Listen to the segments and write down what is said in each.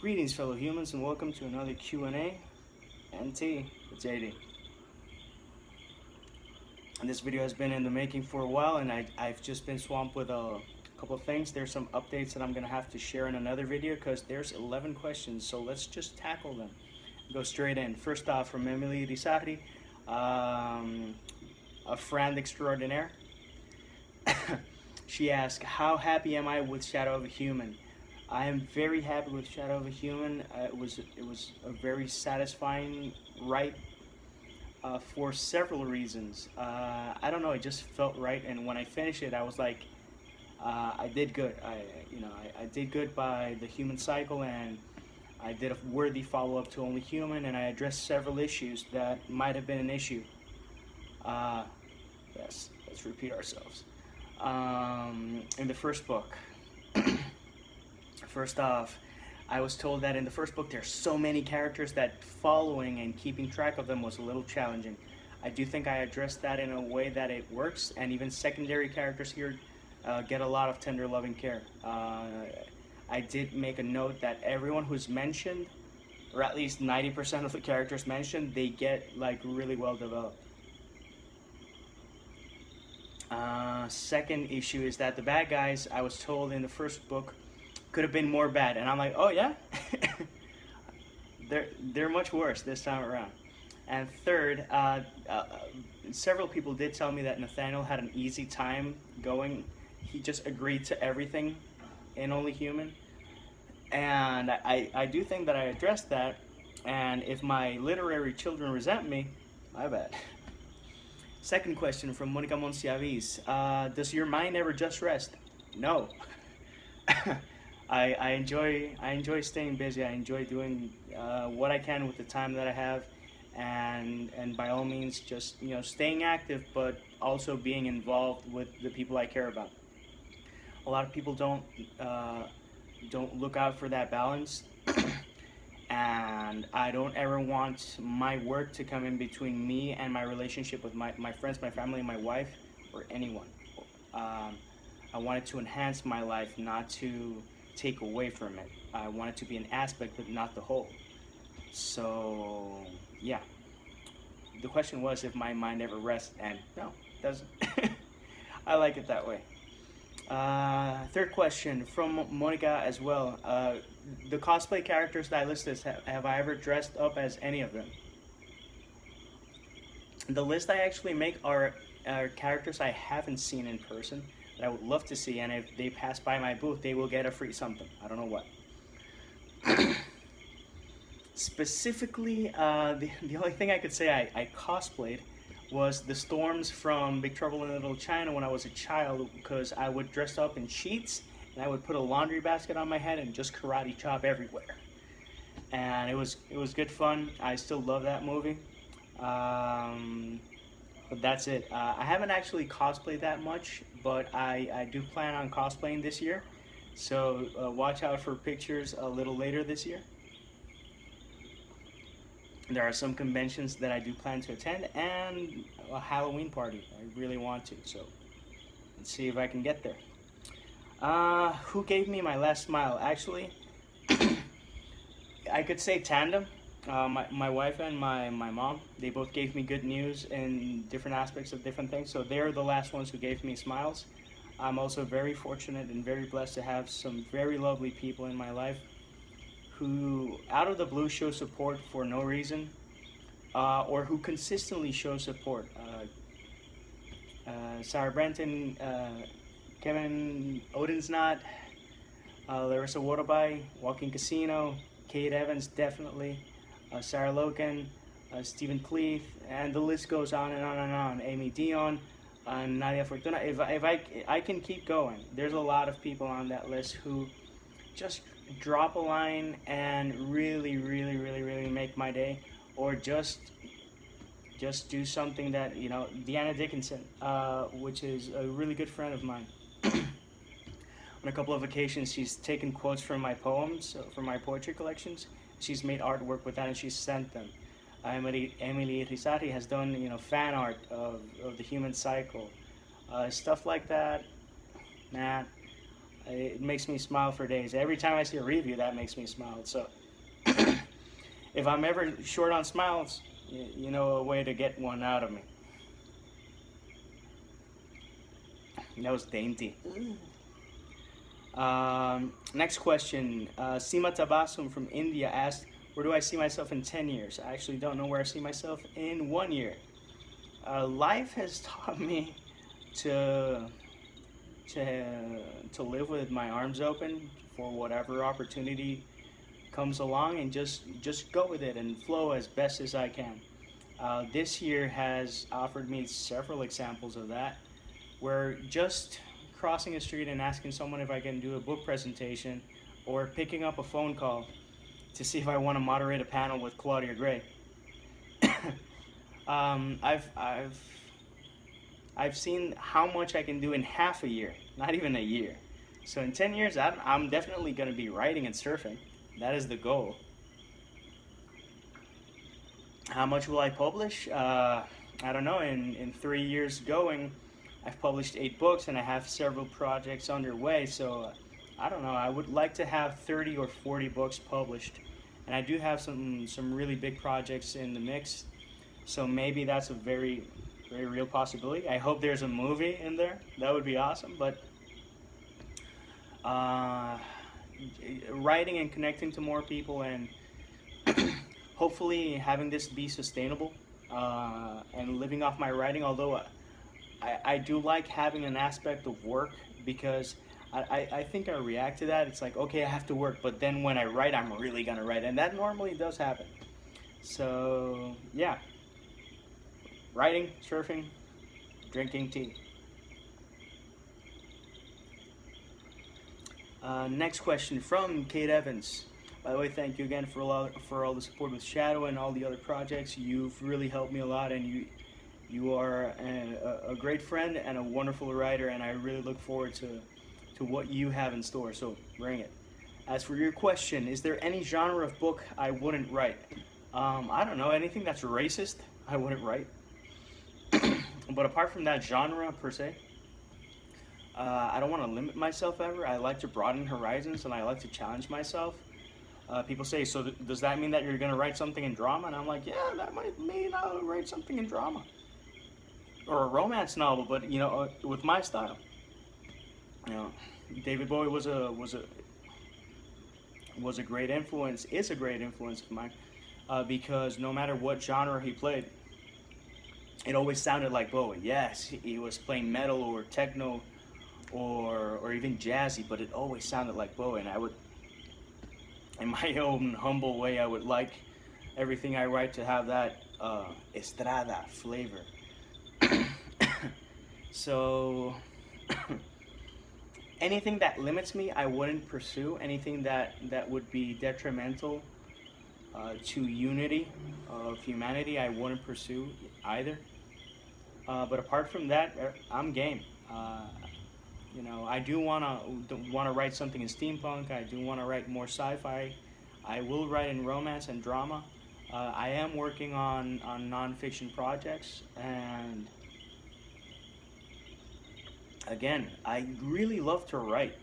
Greetings, fellow humans, and welcome to another Q&A NT with JD. And this video has been in the making for a while, and I've just been swamped with a couple of things. There's some updates that I'm going to have to share in another video because there's 11 questions, so let's just tackle them. Go straight in. First off, from Emily Risari, a friend extraordinaire. She asked, how happy am I with Shadow of a Human? I am very happy with Shadow of a Human. It was a very satisfying write for several reasons. I don't know, it just felt right, and when I finished it, I was like, I did good. I did good by the human cycle, and I did a worthy follow-up to Only Human, and I addressed several issues that might have been an issue. Yes, let's repeat ourselves. In the first book, first off, I was told that in the first book there's so many characters that following and keeping track of them was a little challenging. I do think I addressed that in a way that it works, and even secondary characters here get a lot of tender loving care. I did make a note that everyone who's mentioned, or at least 90% of the characters mentioned, they get like really well developed. Second issue is that the bad guys, I was told in the first book, could have been more bad, and I'm like, oh yeah? they're much worse this time around. And third, several people did tell me that Nathaniel had an easy time going. He just agreed to everything in Only Human, and I do think that I addressed that, and if my literary children resent me, my bad. Second question from Monciaviz. Does your mind ever just rest? No. I enjoy staying busy. I enjoy doing what I can with the time that I have, and by all means, just staying active, but also being involved with the people I care about. A lot of people don't look out for that balance, and I don't ever want my work to come in between me and my relationship with my friends, my family, my wife, or anyone. I want it to enhance my life, not to take away from it. I want it to be an aspect, but not the whole. So yeah, the question was if my mind ever rests, and no, it doesn't. I like it that way. Third question from Monica as well. The cosplay characters that I listed, have I ever dressed up as any of them? The list I actually make are characters I haven't seen in person that I would love to see, and if they pass by my booth, they will get a free something. I don't know what. Specifically, the only thing I could say I cosplayed was the Storms from Big Trouble in Little China when I was a child, because I would dress up in sheets and I would put a laundry basket on my head and just karate chop everywhere. And it was good fun. I still love that movie. But that's it. I haven't actually cosplayed that much, but I do plan on cosplaying this year. So watch out for pictures a little later this year. There are some conventions that I do plan to attend, and a Halloween party. I really want to, so let's see if I can get there. Who gave me my last smile? Actually, I could say tandem. My wife and my mom, they both gave me good news in different aspects of different things, so they're the last ones who gave me smiles. I'm also very fortunate and very blessed to have some very lovely people in my life who out of the blue show support for no reason, or who consistently show support. Sarah Brenton, Kevin Odinsnot, Larissa Waterby, Walking Casino, Kate Evans definitely, Sarah Logan, Stephen Cleef, and the list goes on and on and on. Amy Dion, Nadia Fortuna. If I can keep going, there's a lot of people on that list who just drop a line and really make my day, or just do something that, Deanna Dickinson, which is a really good friend of mine. On a couple of occasions, she's taken quotes from my poems, from my poetry collections. She's made artwork with that, and she's sent them. Emily Risari has done, fan art of the human cycle, stuff like that. Man, It makes me smile for days. Every time I see a review, that makes me smile. So if I'm ever short on smiles, you know a way to get one out of me. That was dainty. Next question. Sima Tabasum from India asked, where do I see myself in 10 years? I actually don't know where I see myself in 1 year. Life has taught me to live with my arms open for whatever opportunity comes along, and just go with it and flow as best as I can. This year has offered me several examples of that, where just crossing a street and asking someone if I can do a book presentation, or picking up a phone call to see if I want to moderate a panel with Claudia Gray. I've seen how much I can do in half a year, not even a year. So in 10 years, I'm definitely going to be writing and surfing. That is the goal. How much will I publish? I don't know. In 3 years going, I've published 8 books, and I have several projects underway. So I don't know. I would like to have 30 or 40 books published, and I do have some really big projects in the mix. So maybe that's a very real possibility. I hope there's a movie in there. That would be awesome. But writing and connecting to more people, and hopefully having this be sustainable, and living off my writing. Although I do like having an aspect of work, because I think I react to that. It's like, okay, I have to work, but then when I write, I'm really gonna write, and that normally does happen. So yeah, writing, surfing, drinking tea. Next question from Kate Evans. By the way, thank you again for all the support with Shadow and all the other projects. You've really helped me a lot, and you are a great friend and a wonderful writer, and I really look forward to what you have in store. So bring it. As for your question, is there any genre of book I wouldn't write? I don't know. Anything that's racist, I wouldn't write. But apart from that genre per se, I don't want to limit myself ever. I like to broaden horizons, and I like to challenge myself. People say, so does that mean that you're going to write something in drama? And I'm like, yeah, that might mean I'll write something in drama. Or a romance novel, but, with my style. David Bowie was a great influence, is a great influence of mine, because no matter what genre he played, it always sounded like Bowie. Yes, he was playing metal or techno or even jazzy, but it always sounded like Bowie. And I would, in my own humble way, I would like everything I write to have that estrada flavor. So anything that limits me, I wouldn't pursue. Anything that would be detrimental to unity of humanity, I wouldn't pursue either. But apart from that, I'm game. I do wanna write something in steampunk. I do wanna write more sci-fi. I will write in romance and drama. I am working on non-fiction projects, and again, I really love to write.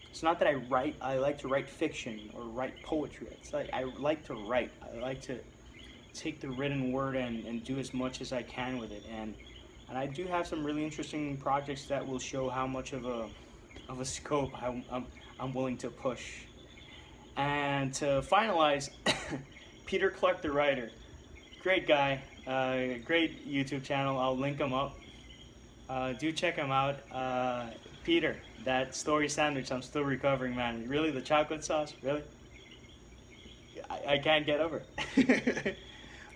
It's not that I like to write fiction or write poetry. It's like I like to write. I like to take the written word and do as much as I can with it. And I do have some really interesting projects that will show how much of a scope I'm willing to push. And to finalize, Peter Clark the writer, great guy, great YouTube channel. I'll link him up. Do check him out. Peter, that story sandwich, I'm still recovering, man. Really, the chocolate sauce, really? I can't get over it.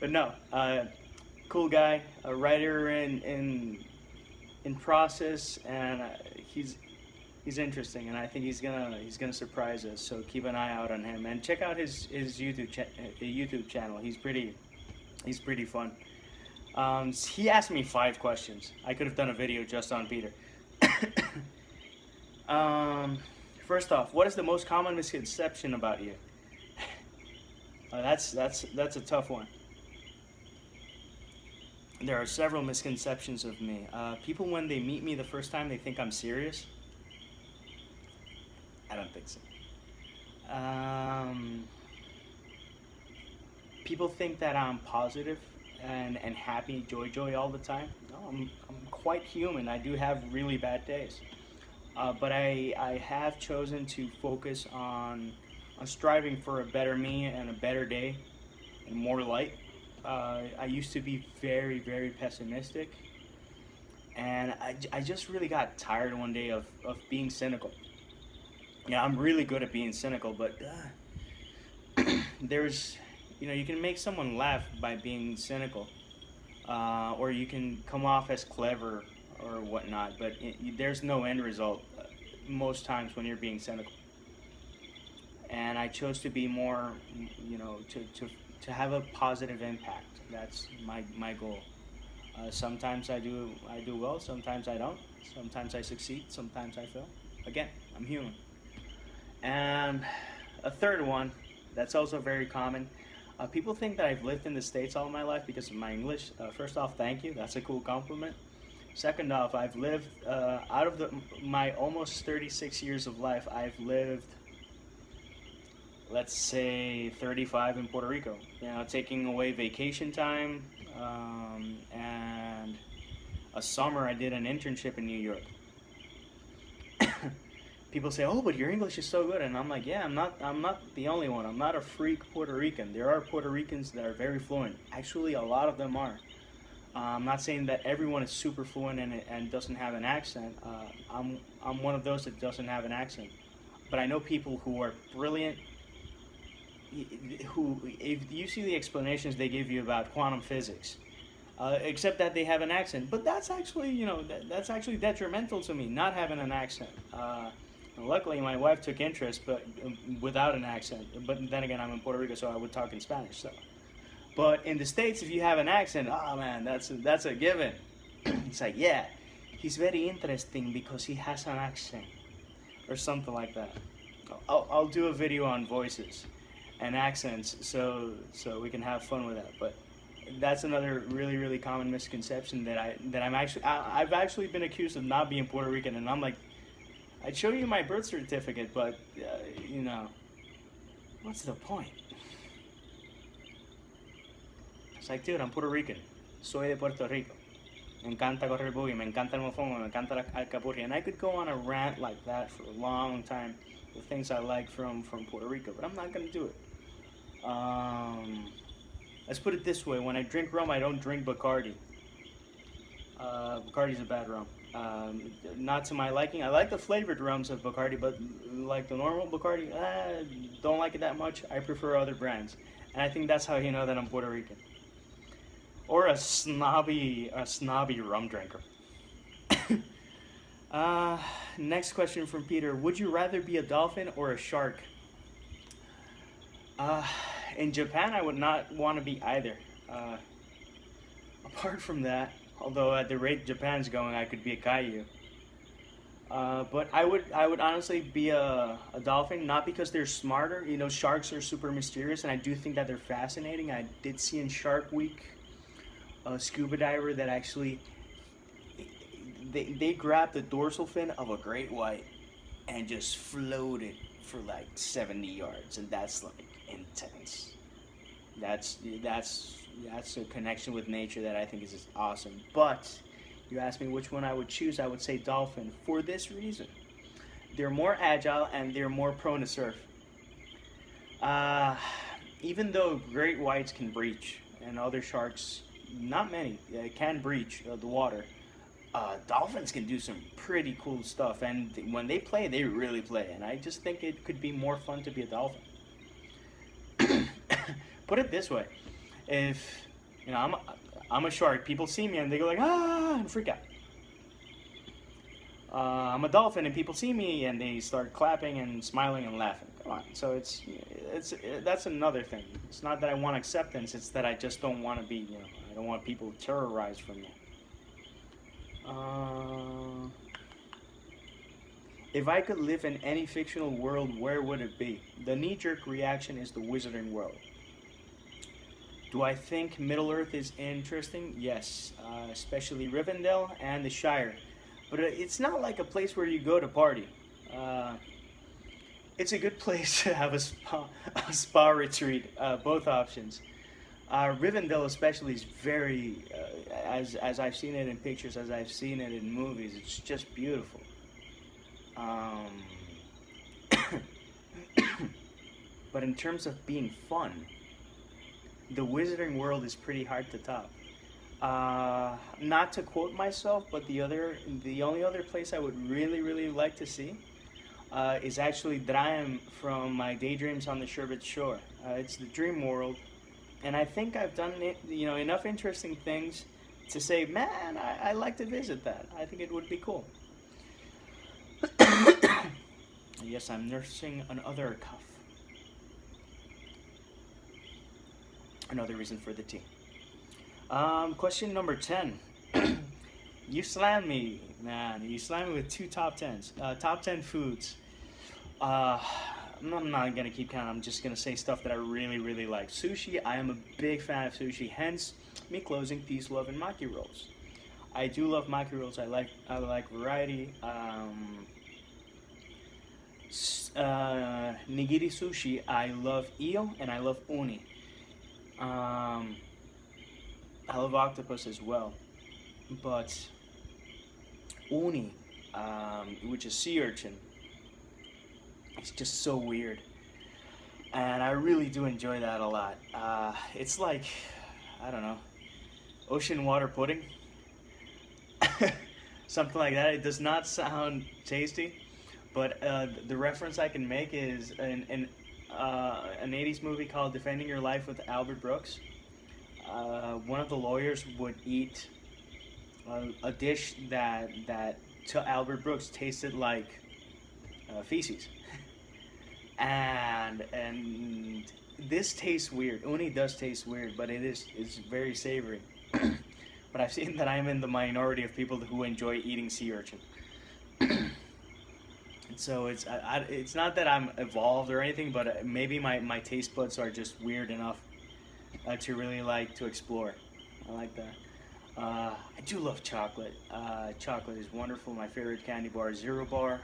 But no, cool guy, a writer in process, and he's interesting, and I think he's gonna surprise us. So keep an eye out on him, and check out his YouTube channel. He's pretty fun. He asked me 5 questions. I could have done a video just on Peter. First off, what is the most common misconception about you? That's a tough one. There are several misconceptions of me. People, when they meet me the first time, they think I'm serious. I don't think so. Um, People think that I'm positive and happy, joy all the time. No, I'm quite human. I do have really bad days. But I have chosen to focus on striving for a better me and a better day and more light. I used to be very pessimistic, and I just really got tired one day of being cynical. Yeah, I'm really good at being cynical, but there's, you can make someone laugh by being cynical, or you can come off as clever or whatnot, but there's no end result most times when you're being cynical. And I chose to be more, to have a positive impact. That's my goal. Sometimes I do well, sometimes I don't. Sometimes I succeed, sometimes I fail. Again, I'm human. And a third one that's also very common. People think that I've lived in the States all my life because of my English. First off, thank you. That's a cool compliment. Second off, I've lived, out of my almost 36 years of life, I've lived, let's say, 35 in Puerto Rico. Taking away vacation time, and a summer I did an internship in New York. People say, "Oh, but your English is so good," and I'm like, "Yeah, I'm not the only one. I'm not a freak Puerto Rican. There are Puerto Ricans that are very fluent. Actually, a lot of them are. I'm not saying that everyone is super fluent and doesn't have an accent. I'm one of those that doesn't have an accent, but I know people who are brilliant. Who, if you see the explanations they give you about quantum physics, except that they have an accent, but that's actually, that's actually detrimental to me not having an accent. Luckily, my wife took interest, but without an accent. But then again, I'm in Puerto Rico, so I would talk in Spanish. So, but in the States, if you have an accent, oh man, that's a given. It's like, yeah, he's very interesting because he has an accent, or something like that. I'll do a video on voices and accents, so we can have fun with that. But that's another really common misconception I've actually been accused of not being Puerto Rican, and I'm like, I'd show you my birth certificate, but, what's the point? It's like, dude, I'm Puerto Rican. Soy de Puerto Rico. Me encanta correr boogie, me encanta el mofongo, me encanta la alcapurria. And I could go on a rant like that for a long time, the things I like from Puerto Rico, but I'm not going to do it. Let's put it this way. When I drink rum, I don't drink Bacardi. Bacardi's a bad rum. Not to my liking. I like the flavored rums of Bacardi, but like the normal Bacardi, don't like it that much. I prefer other brands, and I think that's how you know that I'm Puerto Rican, or a snobby rum drinker. Next question from Peter: would you rather be a dolphin or a shark? In Japan, I would not want to be either. Apart from that, although at the rate Japan's going, I could be a kaiju. But I would honestly be a dolphin, not because they're smarter. Sharks are super mysterious, and I do think that they're fascinating. I did see in Shark Week a scuba diver that actually they grabbed the dorsal fin of a great white and just floated for like 70 yards, and that's like intense. That's a connection with nature that I think is just awesome. But you asked me which one I would choose, I would say dolphin for this reason: they're more agile and they're more prone to surf. Even though great whites can breach and other sharks, not many, can breach the water, dolphins can do some pretty cool stuff, and when they play, they really play. And I just think it could be more fun to be a dolphin. Put it this way: if I'm a shark, people see me and they go like, ah, and freak out. I'm a dolphin and people see me and they start clapping and smiling and laughing. Come on. So that's another thing. It's not that I want acceptance, it's that I just don't want to be, I don't want people terrorized from me. If I could live in any fictional world, where would it be? The knee-jerk reaction is the Wizarding World. Do I think Middle-earth is interesting? Yes, especially Rivendell and the Shire. But it's not like a place where you go to party. it's a good place to have a spa retreat. Both options. Rivendell especially is very, as I've seen it in pictures, as I've seen it in movies. It's just beautiful. Um, but in terms of being fun, the Wizarding World is pretty hard to top. Not to quote myself, but the only other place I would really like to see is actually Draem from my Daydreams on the Sherbet Shore. It's the dream world, and I think I've done it, enough interesting things to say, man, I like to visit that. I think it would be cool. Yes, I'm nursing another cough. Another reason for the tea. Question number 10. You slammed me, man. You slammed me with two top 10s. Top 10 foods. I'm not gonna keep counting. I'm just gonna say stuff that I really like. Sushi. I am a big fan of sushi. Hence, me closing peace, love, and maki rolls. I do love maki rolls. I like variety. Nigiri sushi. I love eel and I love uni. I love octopus as well, but uni, which is sea urchin, it's just so weird, and I really do enjoy that a lot. It's like, I don't know, ocean water pudding, something like that. It does not sound tasty, but the reference I can make is an 80s movie called Defending Your Life with Albert Brooks. One of the lawyers would eat a dish that to Albert Brooks tasted like feces, and this tastes weird. Uni does taste weird, but it's very savory. But I've seen that I'm in the minority of people who enjoy eating sea urchin. So it's not that I'm evolved or anything, but maybe my taste buds are just weird enough to really like to explore. I like that. I do love chocolate. Chocolate is wonderful. My favorite candy bar is Zero Bar.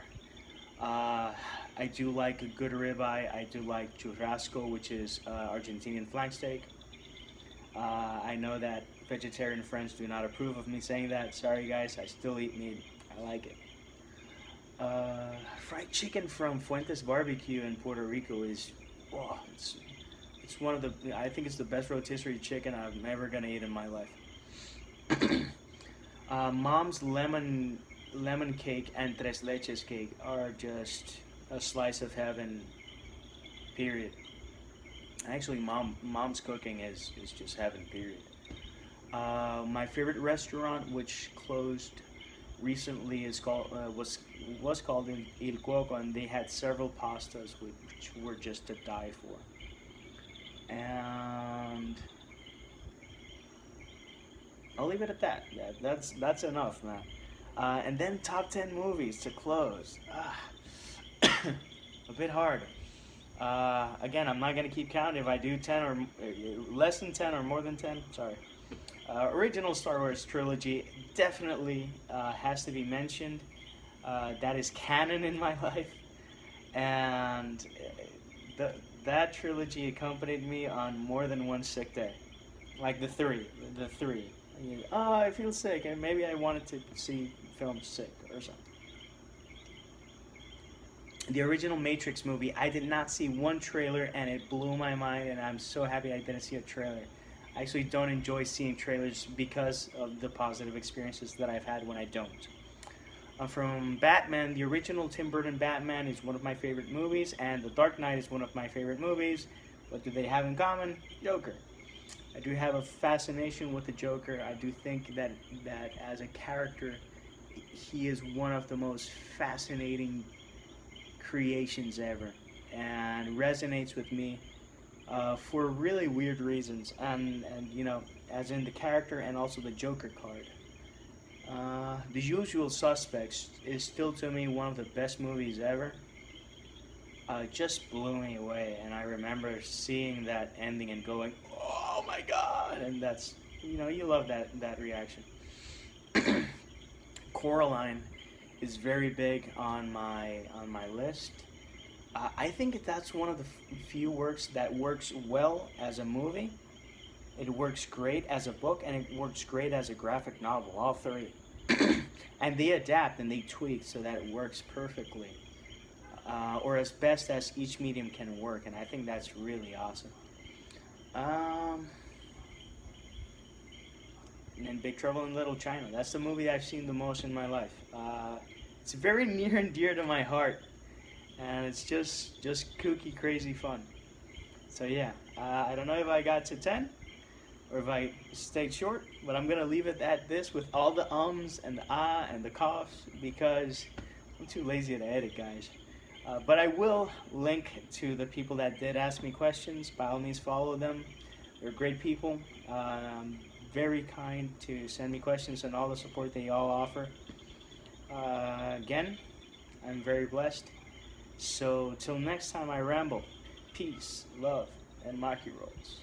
I do like a good ribeye. I do like churrasco, which is Argentinian flank steak. I know that vegetarian friends do not approve of me saying that. Sorry guys, I still eat meat. I like it. Fried chicken from Fuentes Barbecue in Puerto Rico is, oh, it's one of the, I think it's the best rotisserie chicken I'm ever gonna eat in my life. Mom's lemon cake and tres leches cake are just a slice of heaven, period. Actually, mom's cooking is just heaven, period. My favorite restaurant, which closed recently, is called was called Il Cuoco, and they had several pastas which were just to die for. And I'll leave it at that. Yeah, that's enough, man. And then top 10 movies to close. A bit hard. Again, I'm not gonna keep counting if I do 10 or less than 10 or more than 10. Sorry. Original Star Wars trilogy definitely has to be mentioned. That is canon in my life, and that trilogy accompanied me on more than one sick day. Like the three. Oh, I feel sick, and maybe I wanted to see films sick or something. The original Matrix movie, I did not see one trailer, and it blew my mind, and I'm so happy I didn't see a trailer. I actually don't enjoy seeing trailers because of the positive experiences that I've had when I don't. From Batman, the original Tim Burton Batman is one of my favorite movies, and The Dark Knight is one of my favorite movies. What do they have in common? Joker. I do have a fascination with the Joker. I do think that as a character, he is one of the most fascinating creations ever, and resonates with me for really weird reasons, and as in the character and also the Joker card. The Usual Suspects is still to me one of the best movies ever. It just blew me away, and I remember seeing that ending and going, "Oh my God!" And that's, you love that reaction. Coraline is very big on my list. I think that's one of the few works that works well as a movie. It works great as a book, and it works great as a graphic novel. All three, and they adapt and they tweak so that it works perfectly, or as best as each medium can work. And I think that's really awesome. Um, and Big Trouble in Little China. That's the movie I've seen the most in my life. It's very near and dear to my heart, and it's just kooky, crazy fun. So yeah, I don't know if I got to 10 or if I stayed short, but I'm gonna leave it at this with all the ums and the ah and the coughs because I'm too lazy to edit, guys. But I will link to the people that did ask me questions. By all means, follow them. They're great people. Very kind to send me questions and all the support they all offer. Again, I'm very blessed. So till next time I ramble, peace, love, and Maki rolls.